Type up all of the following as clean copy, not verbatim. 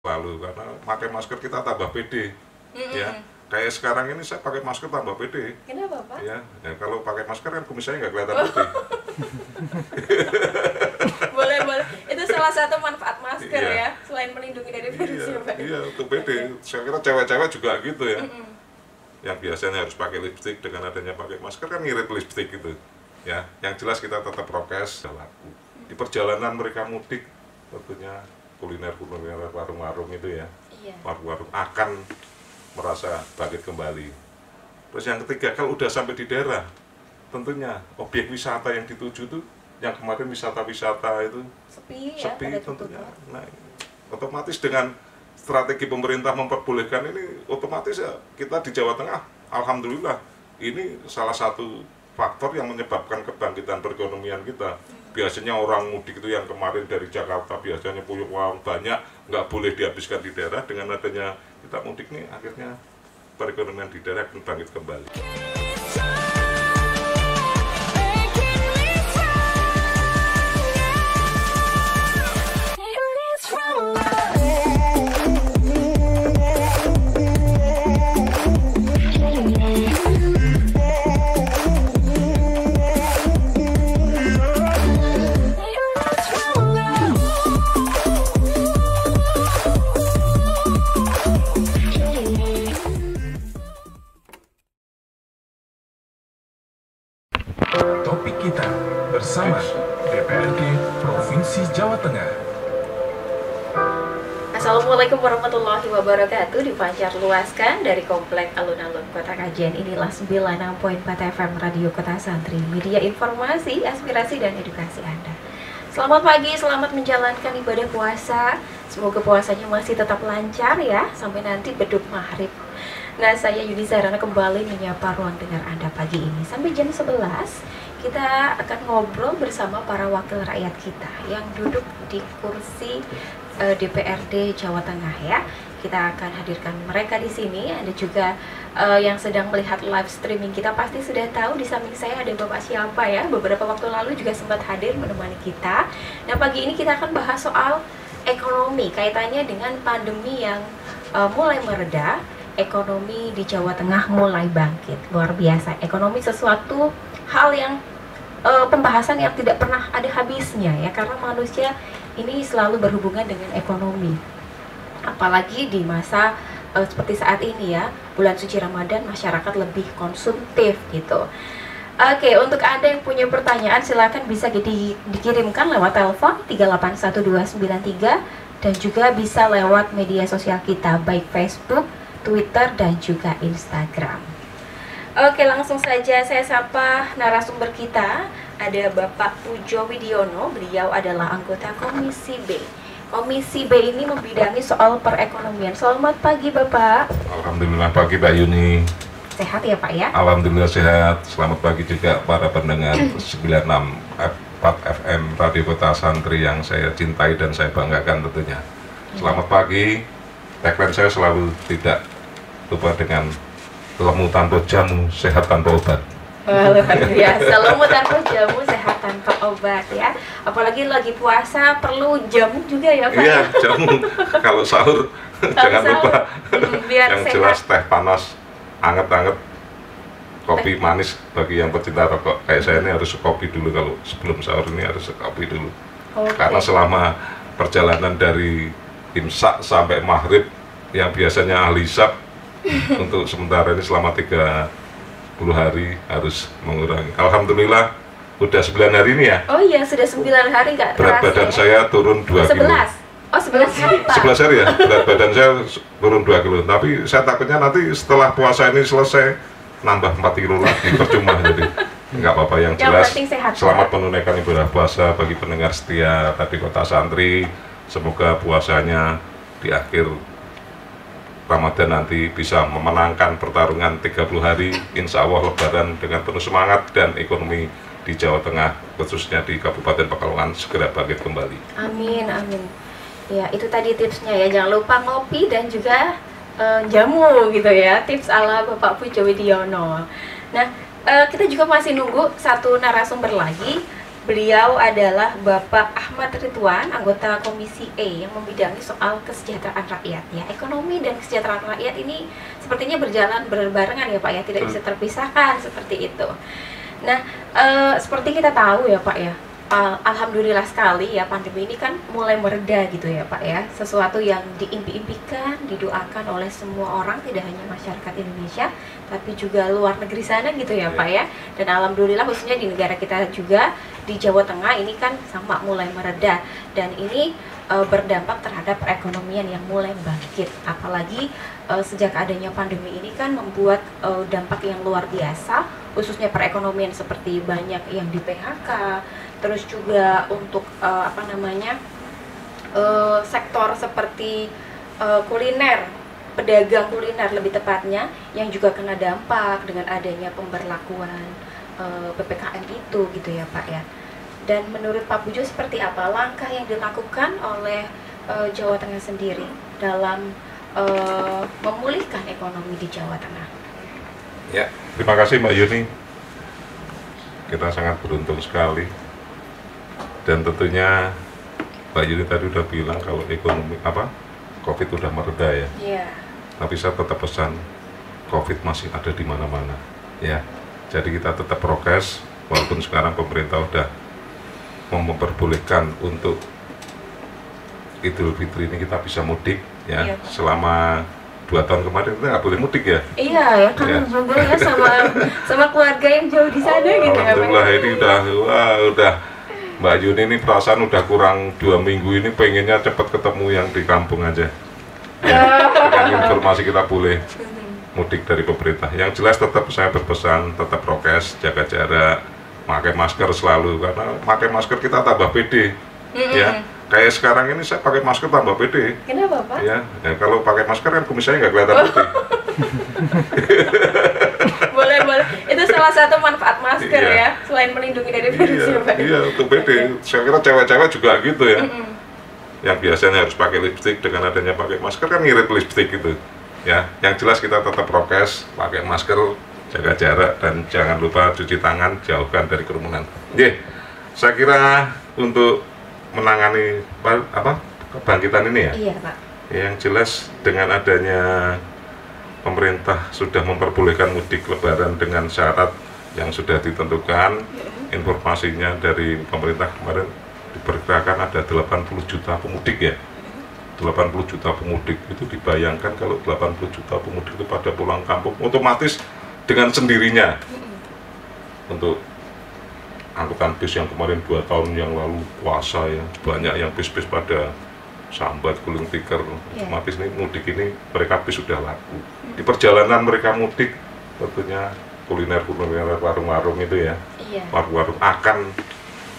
selalu, karena pakai masker kita tambah pede. Ya, kayak sekarang ini saya pakai masker tambah pede. Kenapa, Pak? Ya, kalau pakai masker kan kumis saya nggak kelihatan putih. Boleh. Itu salah satu manfaat masker ya, selain melindungi dari virus ya, Pak. Iya, untuk pede. Saya kira cewek-cewek juga gitu ya. Yang biasanya harus pakai lipstik, dengan adanya pakai masker kan ngirit lipstik gitu. Ya, yang jelas kita tetap prokes berlaku. Di perjalanan mereka mudik, tentunya kuliner warung-warung itu ya, warung-warung akan merasa bangkit kembali. Terus yang ketiga, kalau udah sampai di daerah, tentunya objek wisata yang dituju tuh, yang kemarin wisata-wisata itu sepi tentunya. Nah, otomatis dengan strategi pemerintah memperbolehkan ini, otomatis ya kita di Jawa Tengah, alhamdulillah, ini salah satu faktor yang menyebabkan kebangkitan perekonomian kita. Biasanya orang mudik itu yang kemarin dari Jakarta biasanya punya uang banyak, nggak boleh dihabiskan di daerah. Dengan adanya kita mudik nih, akhirnya perekonomian di daerah akan bangkit kembali. Topik kita bersama DPRD Provinsi Jawa Tengah. Assalamualaikum warahmatullahi wabarakatuh. Dipancar luaskan dari Komplek Alun-Alun Kota Kajen. Inilah 96.4 FM Radio Kota Santri, media informasi, aspirasi, dan edukasi Anda. Selamat pagi, selamat menjalankan ibadah puasa. Semoga puasanya masih tetap lancar ya, sampai nanti beduk maghrib. Nah, saya Yuni Sarana kembali menyapa ruang dengar Anda pagi ini. Sampai jam 11, kita akan ngobrol bersama para wakil rakyat kita yang duduk di kursi DPRD Jawa Tengah ya. Kita akan hadirkan mereka di sini. Ada juga yang sedang melihat live streaming kita pasti sudah tahu di samping saya ada Bapak siapa ya. Beberapa waktu lalu juga sempat hadir menemani kita. Nah, pagi ini kita akan bahas soal ekonomi, kaitannya dengan pandemi yang mulai mereda. Ekonomi di Jawa Tengah mulai bangkit, luar biasa. Ekonomi sesuatu hal yang pembahasan yang tidak pernah ada habisnya ya, karena manusia ini selalu berhubungan dengan ekonomi. Apalagi di masa seperti saat ini ya, bulan suci Ramadan, masyarakat lebih konsumtif gitu. Oke, untuk Anda yang punya pertanyaan silakan bisa dikirimkan lewat telepon 381293 dan juga bisa lewat media sosial kita, baik Facebook, Twitter, dan juga Instagram. Oke, langsung saja saya sapa narasumber kita. Ada Bapak Pujo Widiono, beliau adalah anggota Komisi B. Komisi B ini membidangi soal perekonomian. Selamat pagi Bapak. Alhamdulillah pagi Mbak Yuni. Sehat ya Pak ya? Alhamdulillah sehat. Selamat pagi juga para pendengar 96.4 FM Radio Kota Santri yang saya cintai dan saya banggakan tentunya. Selamat pagi. Tagline saya selalu tidak lupa dengan lemu tanpa jamu, sehat tanpa obat. Luar biasa, lemu tanpa jamu, sehat tanpa obat ya. Apalagi lagi puasa perlu jamu juga ya Pak. Iya, jamu. Kalau sahur jangan lupa. Biar yang sehat. jelas teh panas, anget-anget, kopi manis bagi yang pecinta rokok. Kayak saya ini harus kopi dulu, kalau sebelum sahur ini harus kopi dulu. Karena selama perjalanan dari imsak sampai maghrib yang biasanya ahli hisab untuk sementara ini selama 30 hari harus mengurangi. Alhamdulillah udah 9 hari ini ya. Oh iya, sudah 9 hari nggak terasa. Berat badan saya turun 2 kilo. 11? Oh 11 hari Pak. 11 hari ya, berat badan saya turun 2 kilo. Tapi saya takutnya nanti setelah puasa ini selesai nambah 4 kilo lagi, percuma. Jadi nggak apa-apa, yang jelas sehat, selamat menunaikan ibadah puasa bagi pendengar setia tadi Kota Santri. Semoga puasanya di akhir Ramadan nanti bisa memenangkan pertarungan 30 hari, insya Allah Lebaran dengan penuh semangat, dan ekonomi di Jawa Tengah khususnya di Kabupaten Pekalongan segera bangkit kembali. Amin, amin. Ya, itu tadi tipsnya ya, jangan lupa ngopi dan juga jamu gitu ya, tips ala Bapak Pujo Widiono. Nah, kita juga masih nunggu satu narasumber lagi Beliau adalah Bapak Ahmad Ridwan, anggota Komisi E yang membidangi soal kesejahteraan rakyat ya. Ekonomi dan kesejahteraan rakyat ini sepertinya berjalan berbarengan ya Pak ya, tidak bisa terpisahkan seperti itu. Nah, seperti kita tahu ya Pak ya, alhamdulillah sekali ya pandemi ini kan mulai mereda gitu ya Pak ya. Sesuatu yang diimpi-impikan, didoakan oleh semua orang, tidak hanya masyarakat Indonesia tapi juga luar negeri sana gitu ya Pak ya. Dan alhamdulillah khususnya di negara kita juga, di Jawa Tengah ini kan sama mulai mereda, dan ini berdampak terhadap perekonomian yang mulai bangkit. Apalagi sejak adanya pandemi ini kan membuat dampak yang luar biasa, khususnya perekonomian, seperti banyak yang di PHK, terus juga untuk sektor seperti kuliner, pedagang kuliner lebih tepatnya, yang juga kena dampak dengan adanya pemberlakuan PPKM itu gitu ya Pak ya. Dan menurut Pak Pujo seperti apa langkah yang dilakukan oleh Jawa Tengah sendiri dalam memulihkan ekonomi di Jawa Tengah? Ya, terima kasih Mbak Yuni. Kita sangat beruntung sekali. Dan tentunya Mbak Yuni tadi udah bilang kalau ekonomi COVID udah mereda ya. Iya. Tapi saya tetap pesan, COVID masih ada di mana-mana ya. Jadi kita tetap prokes, walaupun sekarang pemerintah udah memperbolehkan untuk Idul Fitri ini kita bisa mudik ya. Iya. Selama 2 tahun kemarin kita nggak boleh mudik ya. Iya ya kan, ya. sama keluarga yang jauh di sana gitu ya. Alhamdulillah ini udah Mbak Yuni ini perasaan udah kurang 2 minggu ini pengennya cepat ketemu yang di kampung aja. Ya, dengan informasi kita boleh mudik dari pemerintah. Yang jelas tetap saya berpesan, tetap prokes, jaga jarak, pakai masker selalu, karena pakai masker kita tambah pede. Ya, kayak sekarang ini saya pakai masker tambah pede. Kenapa Pak? Ya, kalau pakai masker kan kumis saya nggak kelihatan putih. boleh. Itu salah satu manfaat masker ya, selain melindungi dari virus ya Pak. Iya, untuk pede. Saya kira cewek-cewek juga gitu ya. Yang biasanya harus pakai lipstik, dengan adanya pakai masker kan ngirit lipstik gitu. Ya, yang jelas kita tetap prokes, pakai masker, jaga jarak, dan jangan lupa cuci tangan, jauhkan dari kerumunan. Saya kira untuk menangani kebangkitan ini ya. Iya Pak. Yang jelas dengan adanya pemerintah sudah memperbolehkan mudik lebaran dengan syarat yang sudah ditentukan. Informasinya dari pemerintah kemarin diperkirakan ada 80 juta pemudik ya. 80 juta pemudik itu, dibayangkan kalau 80 juta pemudik itu pada pulang kampung otomatis dengan sendirinya. Untuk angkutan bis yang kemarin 2 tahun yang lalu puasa ya, banyak yang bis-bis pada sambat, gulung tikar, otomatis nih mudik ini mereka bis sudah laku. Di perjalanan mereka mudik tentunya kuliner warung-warung itu ya, warung-warung akan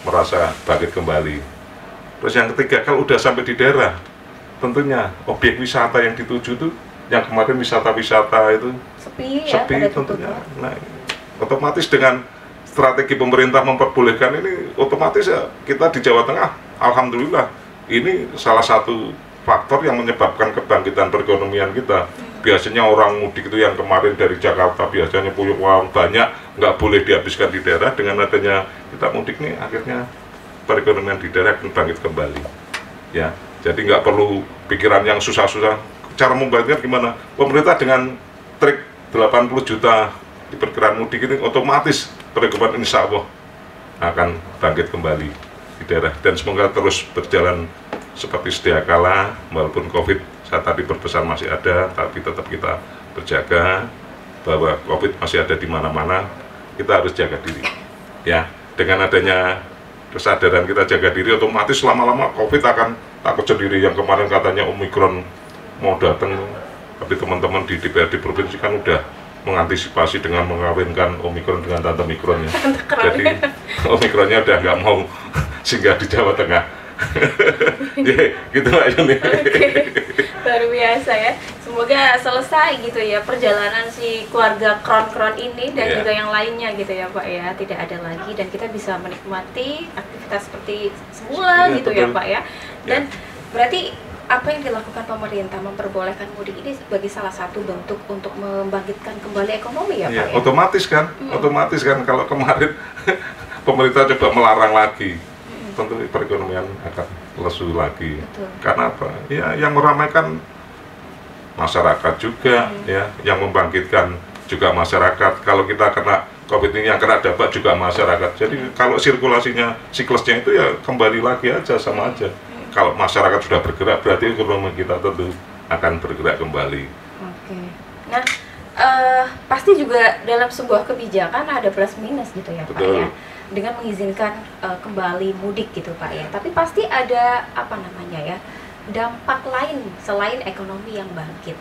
merasa bangkit kembali. Terus yang ketiga, kalau udah sampai di daerah, tentunya objek wisata yang dituju itu, yang kemarin wisata-wisata itu sepi tentunya. Nah, otomatis dengan strategi pemerintah memperbolehkan ini, otomatis ya kita di Jawa Tengah, alhamdulillah, ini salah satu faktor yang menyebabkan kebangkitan perekonomian kita. Biasanya orang mudik itu yang kemarin dari Jakarta biasanya punya uang banyak, nggak boleh dihabiskan di daerah. Dengan adanya kita mudik nih, akhirnya perekonomian di daerah akan bangkit kembali. Ya, jadi nggak perlu pikiran yang susah-susah. Cara membangkitkan gimana? Pemerintah dengan trik 80 juta di perkiraan mudik ini, otomatis perekonomian insya Allah akan bangkit kembali di daerah. Dan semoga terus berjalan seperti sedia kala, walaupun COVID saya tadi berpesan masih ada, tapi tetap kita berjaga bahwa COVID masih ada di mana-mana. Kita harus jaga diri. Ya, dengan adanya kesadaran kita jaga diri, otomatis lama-lama COVID akan takut sendiri. Yang kemarin katanya Omikron mau datang, tapi teman-teman di DPRD provinsi kan udah mengantisipasi dengan mengawinkan Omikron dengan Tante Mikron ya. Jadi Omikronnya udah nggak mau singgah di Jawa Tengah. Gitu aja nih. Luar biasa ya. Semoga selesai gitu ya perjalanan si keluarga Kron-Kron ini dan juga yang lainnya gitu ya Pak ya. Tidak ada lagi dan kita bisa menikmati aktivitas seperti semula gitu betul. Ya Pak ya. Dan berarti apa yang dilakukan pemerintah memperbolehkan mudik ini sebagai salah satu bentuk untuk membangkitkan kembali ekonomi ya Pak ya? Otomatis kan, otomatis kan kalau kemarin pemerintah coba melarang lagi, tentu perekonomian akan lesu lagi. Betul. Karena apa? Ya, yang meramaikan masyarakat juga, ya, yang membangkitkan juga masyarakat. Kalau kita kena COVID ini, yang kena dampak juga masyarakat. Jadi kalau sirkulasinya, siklusnya itu ya kembali lagi aja, sama aja. Kalau masyarakat sudah bergerak, berarti ekonomi kita tentu akan bergerak kembali. Oke. Nah, pasti juga dalam sebuah kebijakan ada plus minus gitu ya, Pak Betul. ya. Dengan mengizinkan kembali mudik gitu, Pak ya. Tapi pasti ada apa namanya ya, dampak lain selain ekonomi yang bangkit.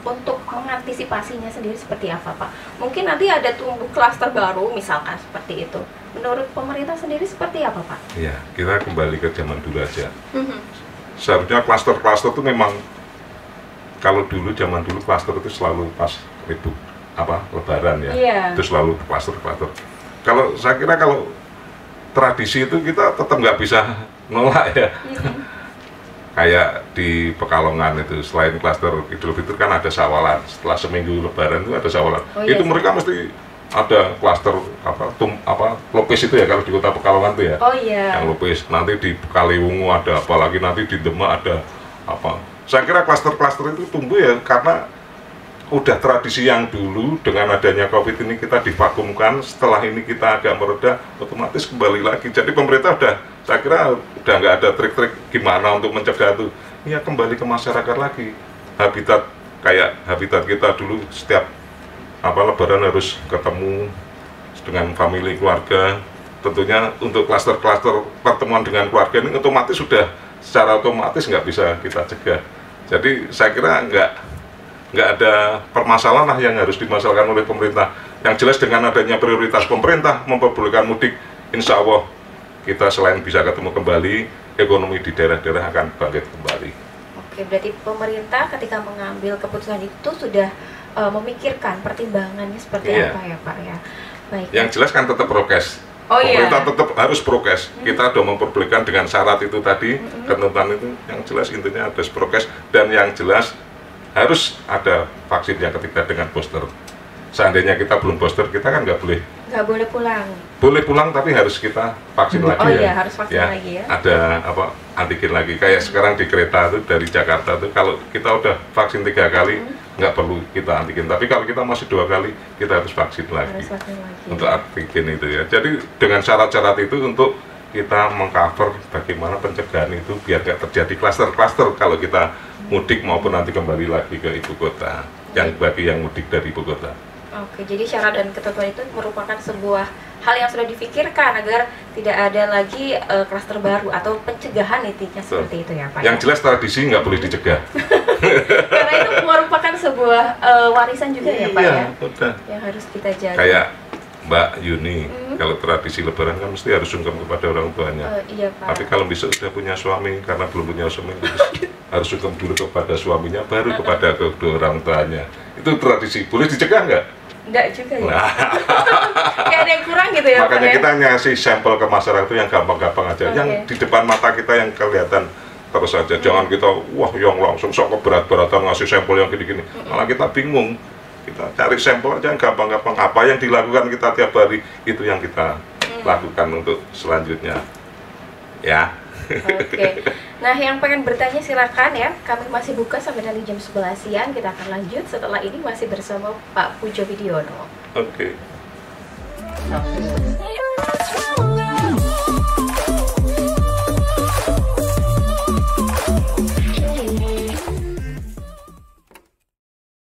Untuk mengantisipasinya sendiri seperti apa, Pak? Mungkin nanti ada tumbuh klaster baru misalkan seperti itu. Menurut pemerintah sendiri seperti apa, Pak? Ya, kita kembali ke zaman dulu aja. Seharusnya klaster-klaster itu memang, kalau dulu, zaman dulu klaster itu selalu pas Lebaran ya. Iya. Itu selalu klaster-klaster. Kalau saya kira kalau tradisi itu kita tetap nggak bisa nolak ya. Kayak di Pekalongan itu, selain klaster Idul Fitri kan ada sawalan. Setelah seminggu Lebaran itu ada sawalan. Oh, iya, itu sih. mereka mesti ada klaster lopis itu ya, kalau di kota Pekalongan itu ya. Oh iya. Yang lopis. Nanti di Kaliwungu ada apa lagi, nanti di Demak ada apa. Saya kira klaster-klaster itu tumbuh ya karena udah tradisi yang dulu. Dengan adanya COVID ini kita divakumkan, setelah ini kita agak mereda, otomatis kembali lagi. Jadi pemerintah saya kira udah nggak ada trik-trik gimana untuk mencegah itu. Ya kembali ke masyarakat lagi. Kayak habitat kita dulu, setiap Lebaran harus ketemu dengan famili keluarga. Tentunya untuk klaster-klaster pertemuan dengan keluarga ini secara otomatis nggak bisa kita cegah. Jadi saya kira nggak ada permasalahan lah yang harus dimasalahkan oleh pemerintah. Yang jelas dengan adanya prioritas pemerintah memperbolehkan mudik, insya Allah kita selain bisa ketemu kembali, ekonomi di daerah-daerah akan bangkit kembali. Oke, berarti pemerintah ketika mengambil keputusan itu sudah memikirkan pertimbangannya seperti Iya. apa ya, Pak ya. Baik. Yang jelas kan tetap prokes. Oh, iya. Pemerintah tetap harus prokes. Kita sudah memperbolehkan dengan syarat itu tadi, ketentuan itu. Yang jelas intinya harus prokes, dan yang jelas harus ada vaksin yang ketiga dengan booster. Seandainya kita belum booster, kita kan nggak boleh pulang. boleh pulang, tapi harus kita vaksin lagi. Oh ya. iya, harus vaksin lagi ya. Ada antigen lagi. Kayak sekarang di kereta itu dari Jakarta itu, kalau kita udah vaksin 3 kali nggak perlu kita antigen. Tapi kalau kita masih 2 kali, kita harus vaksin lagi. Harus vaksin lagi. Untuk antigen itu ya. Jadi dengan syarat-syarat itu untuk kita mengcover bagaimana pencegahan itu biar nggak terjadi klaster-klaster kalau kita mudik maupun nanti kembali lagi ke ibu kota. Yang bagi yang mudik dari ibu kota. Oke, jadi syarat dan ketentuan itu merupakan sebuah hal yang sudah difikirkan agar tidak ada lagi klaster baru atau pencegahan intinya seperti itu ya, Pak. Yang jelas tradisi nggak boleh dicegah. Karena itu merupakan sebuah warisan juga ya, Pak ya. Iya, udah. Yang harus kita jaga. Kayak Mbak Yuni, kalau tradisi Lebaran kan mesti harus sungkem kepada orang tuanya. Iya, Pak. Tapi kalau besok sudah punya suami, karena belum punya suami, harus sungkem dulu kepada suaminya, baru kepada kedua orang tuanya. Itu tradisi. Boleh dicegah nggak? Enggak juga ya. Nah, Kayak ada yang kurang gitu ya, makanya Pak ya. kita ngasih sampel ke masyarakat itu yang gampang-gampang aja. Oke. Yang di depan mata kita yang kelihatan terus saja. Jangan kita, yang langsung sok keberat-beratan ngasih sampel yang gini-gini. Malah kita bingung. Kita cari sampel aja yang gampang-gampang. Apa yang dilakukan kita tiap hari, itu yang kita lakukan untuk selanjutnya. Ya. Oke. Nah, yang pengen bertanya silakan ya. Kami masih buka sampai nanti jam 11 siang. Kita akan lanjut setelah ini masih bersama Pak Pujo Widiono. Oke. What's wrong?